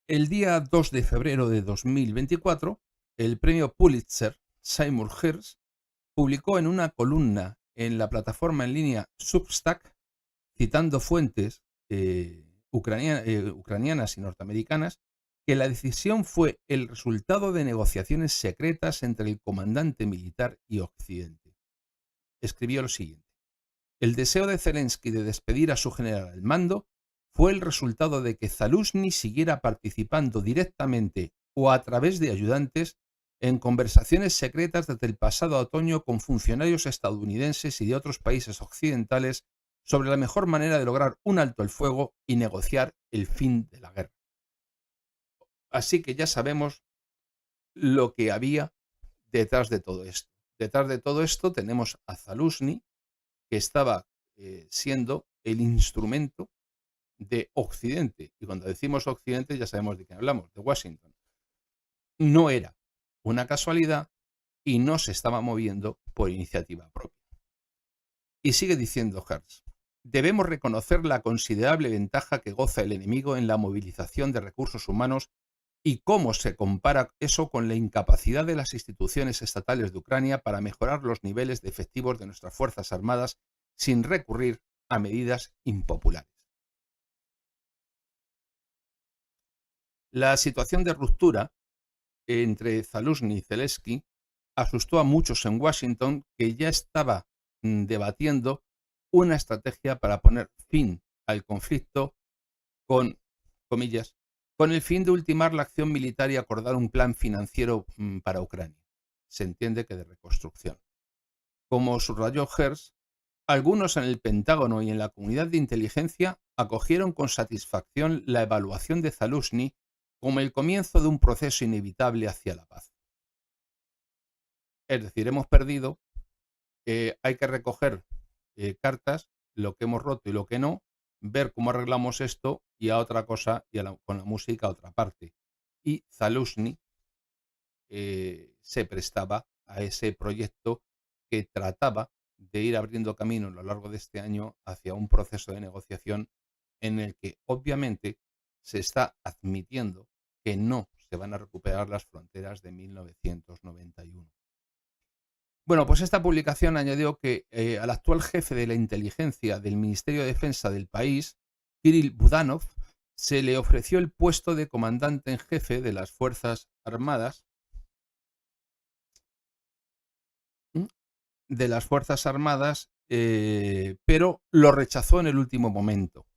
El día 2 de febrero de 2024, el premio Pulitzer, Seymour Hersh, publicó en una columna en la plataforma en línea Substack, citando fuentes ucranianas y norteamericanas, que la decisión fue el resultado de negociaciones secretas entre el comandante militar y Occidente. Escribió lo siguiente: el deseo de Zelensky de despedir a su general al mando fue el resultado de que Zaluzhny siguiera participando directamente o a través de ayudantes en conversaciones secretas desde el pasado otoño con funcionarios estadounidenses y de otros países occidentales sobre la mejor manera de lograr un alto el fuego y negociar el fin de la guerra. Así que ya sabemos lo que había detrás de todo esto. Detrás de todo esto tenemos a Zaluzhny, que estaba siendo el instrumento de Occidente. Y cuando decimos Occidente ya sabemos de quién hablamos, de Washington. No era una casualidad y no se estaba moviendo por iniciativa propia. Y sigue diciendo Hersh: debemos reconocer la considerable ventaja que goza el enemigo en la movilización de recursos humanos y cómo se compara eso con la incapacidad de las instituciones estatales de Ucrania para mejorar los niveles de efectivos de nuestras Fuerzas Armadas sin recurrir a medidas impopulares. La situación de ruptura entre Zaluzhny y Zelensky asustó a muchos en Washington, que ya estaba debatiendo una estrategia para poner fin al conflicto con, comillas, con el fin de ultimar la acción militar y acordar un plan financiero para Ucrania. Se entiende que de reconstrucción. Como subrayó Hersh, algunos en el Pentágono y en la comunidad de inteligencia acogieron con satisfacción la evaluación de Zaluzhny como el comienzo de un proceso inevitable hacia la paz. Es decir, hemos perdido, hay que recoger cartas, lo que hemos roto y lo que no, ver cómo arreglamos esto y a otra cosa, y con la música a otra parte. Y Zaluzhny se prestaba a ese proyecto que trataba de ir abriendo camino a lo largo de este año hacia un proceso de negociación en el que obviamente se está admitiendo que no se van a recuperar las fronteras de 1991. Bueno, pues esta publicación añadió que al actual jefe de la inteligencia del Ministerio de Defensa del país, Kirill Budanov, se le ofreció el puesto de comandante en jefe de las Fuerzas Armadas, pero lo rechazó en el último momento.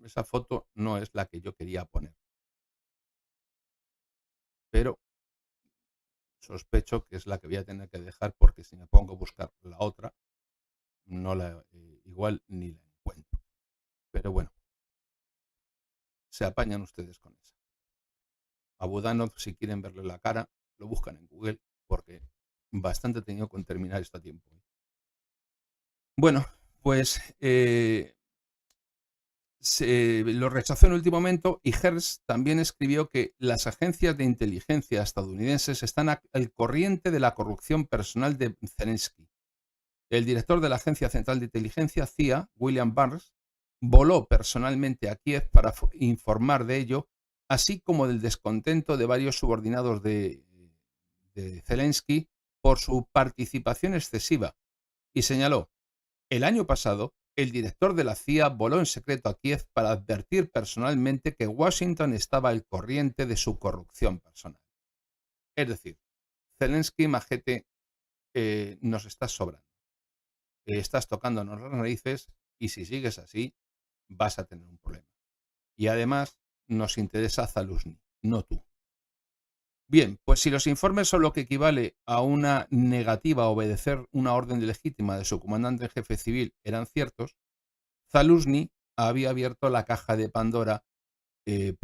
Esa foto no es la que yo quería poner, pero sospecho que es la que voy a tener que dejar, porque si me pongo a buscar la otra, no la igual ni la encuentro. Pero bueno, se apañan ustedes con esa. A Budanov, si quieren verle la cara, lo buscan en Google, porque bastante he tenido con terminar esto a tiempo. Bueno, pues lo rechazó en el último momento, y Hersh también escribió que las agencias de inteligencia estadounidenses están al corriente de la corrupción personal de Zelensky. El director de la Agencia Central de Inteligencia, CIA, William Burns, voló personalmente a Kiev para informar de ello, así como del descontento de varios subordinados de Zelensky por su participación excesiva, y señaló: el año pasado, el director de la CIA voló en secreto a Kiev para advertir personalmente que Washington estaba al corriente de su corrupción personal. Es decir, Zelensky, majete, nos estás sobrando. Estás tocándonos las narices y si sigues así vas a tener un problema. Y además nos interesa Zaluzhny, no tú. Bien, pues si los informes son lo que equivale a una negativa a obedecer una orden legítima de su comandante en jefe civil eran ciertos, Zaluzhny había abierto la caja de Pandora, y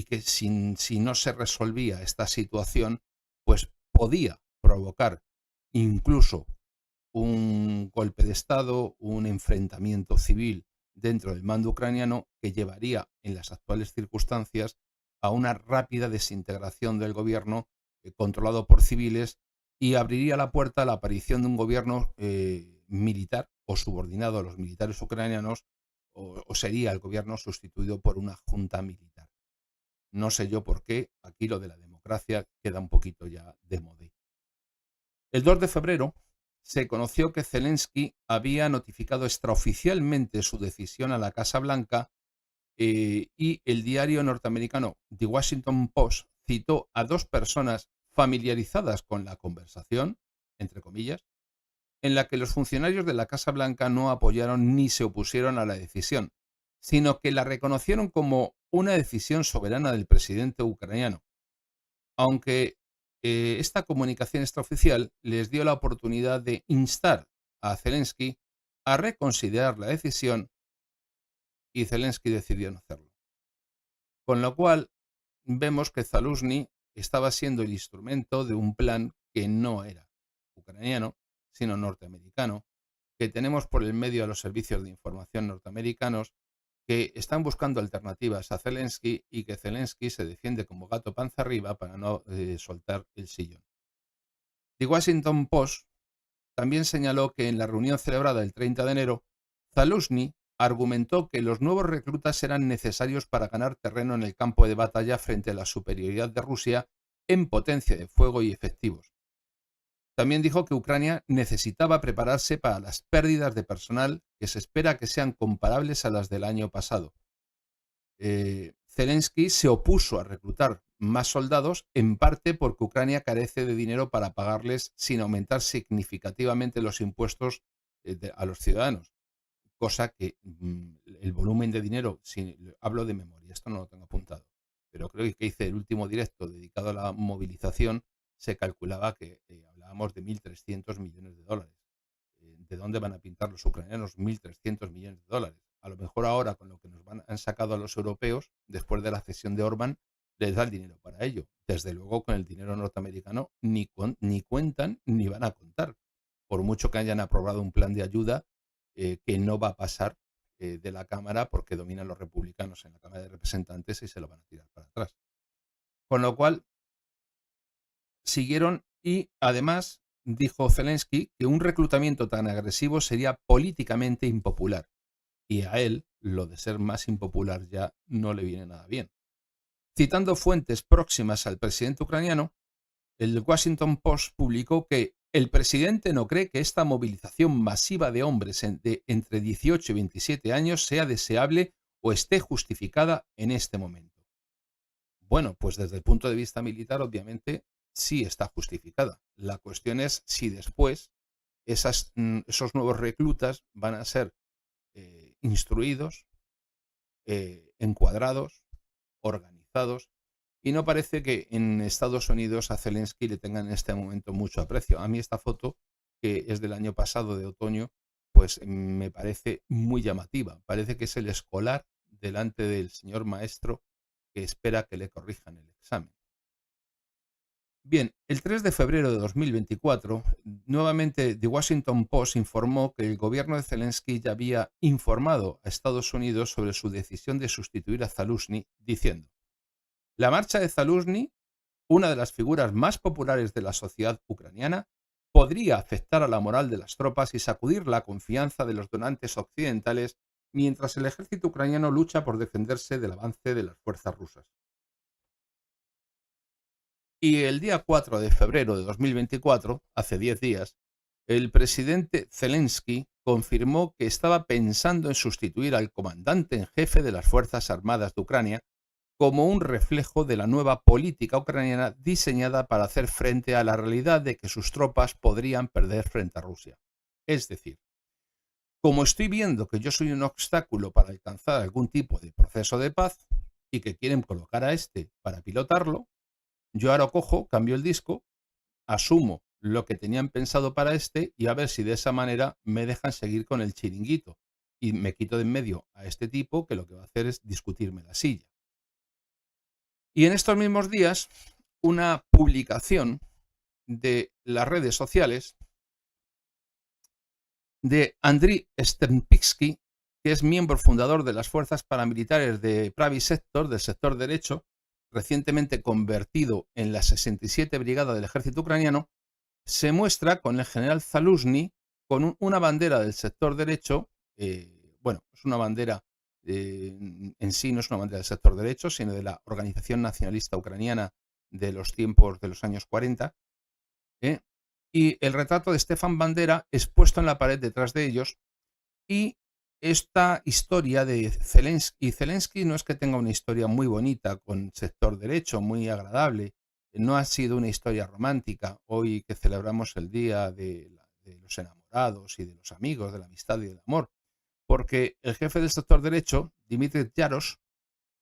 que si no se resolvía esta situación, pues podía provocar incluso un golpe de Estado, un enfrentamiento civil dentro del mando ucraniano, que llevaría en las actuales circunstancias a una rápida desintegración del gobierno controlado por civiles, y abriría la puerta a la aparición de un gobierno militar o subordinado a los militares ucranianos, o sería el gobierno sustituido por una junta militar. No sé yo por qué, aquí lo de la democracia queda un poquito ya de modé. El 2 de febrero se conoció que Zelensky había notificado extraoficialmente su decisión a la Casa Blanca, y el diario norteamericano The Washington Post citó a dos personas familiarizadas con la conversación, entre comillas, en la que los funcionarios de la Casa Blanca no apoyaron ni se opusieron a la decisión, sino que la reconocieron como una decisión soberana del presidente ucraniano, aunque esta comunicación extraoficial les dio la oportunidad de instar a Zelensky a reconsiderar la decisión, y Zelensky decidió no hacerlo. Con lo cual vemos que Zaluzhny estaba siendo el instrumento de un plan que no era ucraniano, sino norteamericano, que tenemos por el medio a los servicios de información norteamericanos que están buscando alternativas a Zelensky, y que Zelensky se defiende como gato panza arriba para no soltar el sillón. The Washington Post también señaló que en la reunión celebrada el 30 de enero, Zaluzhny argumentó que los nuevos reclutas eran necesarios para ganar terreno en el campo de batalla frente a la superioridad de Rusia en potencia de fuego y efectivos. También dijo que Ucrania necesitaba prepararse para las pérdidas de personal que se espera que sean comparables a las del año pasado. Zelensky se opuso a reclutar más soldados, en parte porque Ucrania carece de dinero para pagarles sin aumentar significativamente los impuestos a los ciudadanos, cosa que el volumen de dinero, si hablo de memoria, esto no lo tengo apuntado, pero creo que hice el último directo dedicado a la movilización, se calculaba que hablábamos de 1.300 millones de dólares. ¿De dónde van a pintar los ucranianos 1.300 millones de dólares? A lo mejor ahora, con lo que han sacado a los europeos, después de la cesión de Orbán, les da el dinero para ello. Desde luego, con el dinero norteamericano ni cuentan ni van a contar. Por mucho que hayan aprobado un plan de ayuda que no va a pasar de la Cámara, porque dominan los republicanos en la Cámara de Representantes y se lo van a tirar para atrás. Con lo cual, siguieron, y además dijo Zelensky que un reclutamiento tan agresivo sería políticamente impopular, y a él lo de ser más impopular ya no le viene nada bien. Citando fuentes próximas al presidente ucraniano, el Washington Post publicó que el presidente no cree que esta movilización masiva de hombres de entre 18 y 27 años sea deseable o esté justificada en este momento. Bueno, pues desde el punto de vista militar, obviamente, sí está justificada. La cuestión es si después esos nuevos reclutas van a ser instruidos, encuadrados, organizados, y no parece que en Estados Unidos a Zelensky le tengan en este momento mucho aprecio. A mí esta foto, que es del año pasado, de otoño, pues me parece muy llamativa. Parece que es el escolar delante del señor maestro que espera que le corrijan el examen. Bien, el 3 de febrero de 2024, nuevamente The Washington Post informó que el gobierno de Zelensky ya había informado a Estados Unidos sobre su decisión de sustituir a Zaluzhny, diciendo: la marcha de Zaluzhny, una de las figuras más populares de la sociedad ucraniana, podría afectar a la moral de las tropas y sacudir la confianza de los donantes occidentales mientras el ejército ucraniano lucha por defenderse del avance de las fuerzas rusas. Y el día 4 de febrero de 2024, hace 10 días, el presidente Zelensky confirmó que estaba pensando en sustituir al comandante en jefe de las Fuerzas Armadas de Ucrania como un reflejo de la nueva política ucraniana diseñada para hacer frente a la realidad de que sus tropas podrían perder frente a Rusia. Es decir, como estoy viendo que yo soy un obstáculo para alcanzar algún tipo de proceso de paz y que quieren colocar a este para pilotarlo, yo ahora cojo, cambio el disco, asumo lo que tenían pensado para este, y a ver si de esa manera me dejan seguir con el chiringuito y me quito de en medio a este tipo, que lo que va a hacer es discutirme la silla. Y en estos mismos días, una publicación de las redes sociales de Andriy Stempitsky, que es miembro fundador de las fuerzas paramilitares de Pravy Sector, del sector derecho, recientemente convertido en la 67 Brigada del Ejército Ucraniano, se muestra con el general Zaluzhny con una bandera del sector derecho. Bueno, es una bandera en sí no es una bandera del sector derecho, sino de la Organización Nacionalista Ucraniana de los tiempos de los años 40, ¿eh? Y el retrato de Stefan Bandera expuesto en la pared detrás de ellos. Y esta historia de Zelensky no es que tenga una historia muy bonita con sector derecho, muy agradable, no ha sido una historia romántica. Hoy que celebramos el Día de los Enamorados y de los Amigos, de la amistad y del amor, porque el jefe del sector derecho, Dmitry Yarosh,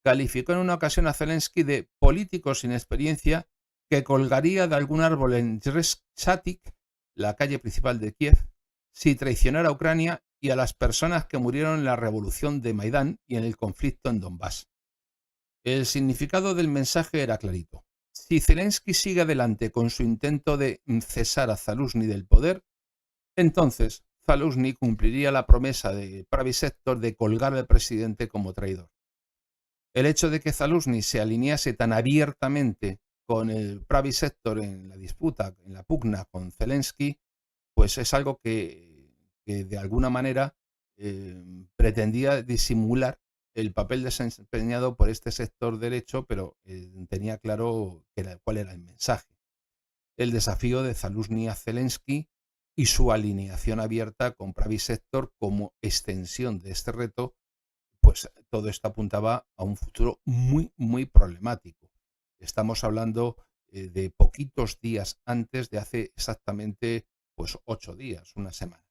calificó en una ocasión a Zelensky de político sin experiencia que colgaría de algún árbol en Shatik, la calle principal de Kiev, si traicionara a Ucrania y a las personas que murieron en la revolución de Maidán y en el conflicto en Donbass. El significado del mensaje era clarito. Si Zelensky sigue adelante con su intento de cesar a Zaluzny del poder, entonces Zaluzny cumpliría la promesa de Pravi Sector de colgar al presidente como traidor. El hecho de que Zaluzny se alinease tan abiertamente con el Pravi Sector en la disputa, en la pugna con Zelensky, pues es algo que de alguna manera pretendía disimular el papel desempeñado por este sector derecho, pero tenía claro cuál era el mensaje. El desafío de Zaluzny a Zelensky y su alineación abierta con Pravi Sector como extensión de este reto, pues todo esto apuntaba a un futuro muy, muy problemático. Estamos hablando de poquitos días antes de hace exactamente pues 8 días, una semana.